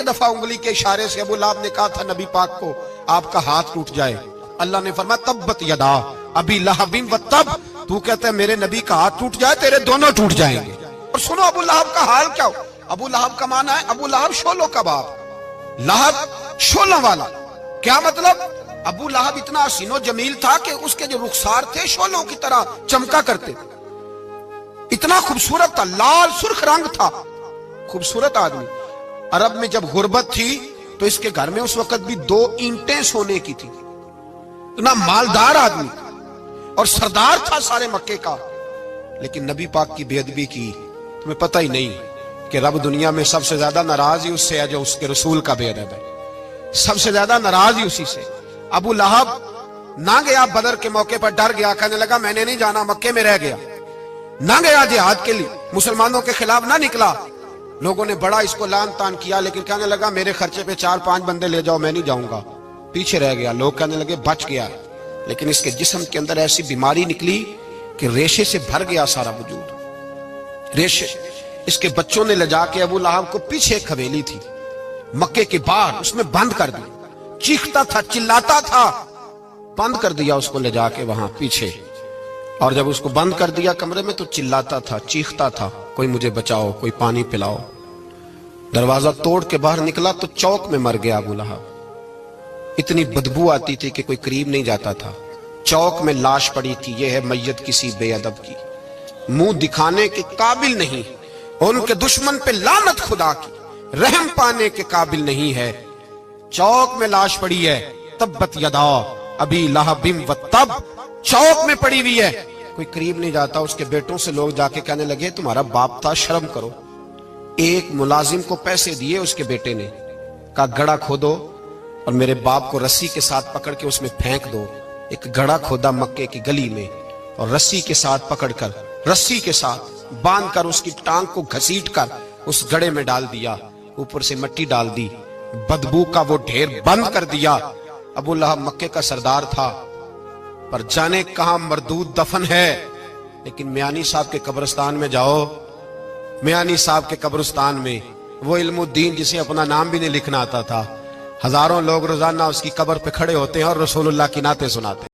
दफा उंगली के इशारे से अबू लहब ने कहा था नबी पाक को आपका हाथ टूट जाए, अल्लाह ने फरमाया तब्बत यदा अबी लहबिन व तब, तू कहता है मेरे नबी का हाथ टूट जाए, तेरे दोनों टूट जाएंगे। और सुनो अबू लहब का हाल क्या हो। अबू लहब का माना है अबू लहब शोलों का बाप, लहब शोलों वाला। क्या मतलब? अबू लहब इतना हसीनो जमील था कि उसके जो रुखसार थे शोलों की तरह चमका करते, इतना खूबसूरत था, लाल सुर्ख रंग था, खूबसूरत आदमी। अरब में जब गुर्बत थी तो इसके घर में उस वक्त भी 2 ईंटें सोने की थी। इतना मालदार आदमी और सरदार था सारे मक्के का, लेकिन नबी पाक की बेअदबी की। तुम्हें पता ही नहीं कि रब दुनिया में सबसे ज्यादा नाराज ही उससे है जो उसके रसूल का बेअदब है, सबसे ज्यादा नाराज ही उसी से। अबू लहब ना गया बदर के मौके पर, डर गया, कहने लगा मैंने नहीं जाना, मक्के में रह गया, ना गया जिहाद के लिए, मुसलमानों के खिलाफ ना निकला। लोगों ने बड़ा इसको लान तान किया, लेकिन कहने लगा मेरे खर्चे पे 4-5 बंदे ले जाओ, मैं नहीं जाऊंगा, पीछे रह गया। लोग कहने लगे बच गया, लेकिन इसके जिस्म के अंदर ऐसी बीमारी निकली कि रेशे से भर गया सारा वजूद, रेशे। इसके बच्चों ने ले जाके अबू लहब को पीछे एक हवेली थी मक्के के बाहर, उसमें बंद कर दिया। चीखता था, चिल्लाता था, बंद कर दिया उसको ले जाके वहां पीछे। और जब उसको बंद कर दिया कमरे में तो चिल्लाता था, चीखता था, कोई मुझे बचाओ, कोई पानी पिलाओ। दरवाजा तोड़ के बाहर निकला तो चौक में मर गया अबू लहब। इतनी बदबू आती थी कि कोई करीब नहीं जाता था। चौक में लाश पड़ी थी। यह है मैयत किसी बेअदब की, मुंह दिखाने के काबिल नहीं, उनके दुश्मन पे लानत खुदा की, रहम पाने के काबिल नहीं है। चौक में लाश पड़ी है, तब्बत यदा अबी लहबिन व तब, चौक में पड़ी हुई है, कोई करीब नहीं जाता। उसके बेटों से लोग जाके कहने लगे तुम्हारा बाप था, शर्म करो। एक मुलाजिम को पैसे दिए उसके बेटे ने, कहा गड़ा खोदो और मेरे बाप को रस्सी के साथ पकड़ के उसमें फेंक दो। एक गड़ा खोदा मक्के की गली में और रस्सी के साथ पकड़कर, रस्सी के साथ बांध कर उसकी टांग को घसीट कर उस गड़े में डाल दिया, ऊपर से मिट्टी डाल दी, बदबू का वो ढेर बंद कर दिया। अबू लहब मक्के का सरदार था, पर जाने कहां मरदूद दफन है। लेकिन मियानी साहब के कब्रिस्तान में जाओ, मियानी साहब के कब्रिस्तान में वो इल्मुद्दीन जिसे अपना नाम भी नहीं लिखना आता था, हजारों लोग रोजाना उसकी कब्र पे खड़े होते हैं और रसूलुल्लाह की नाते सुनाते हैं।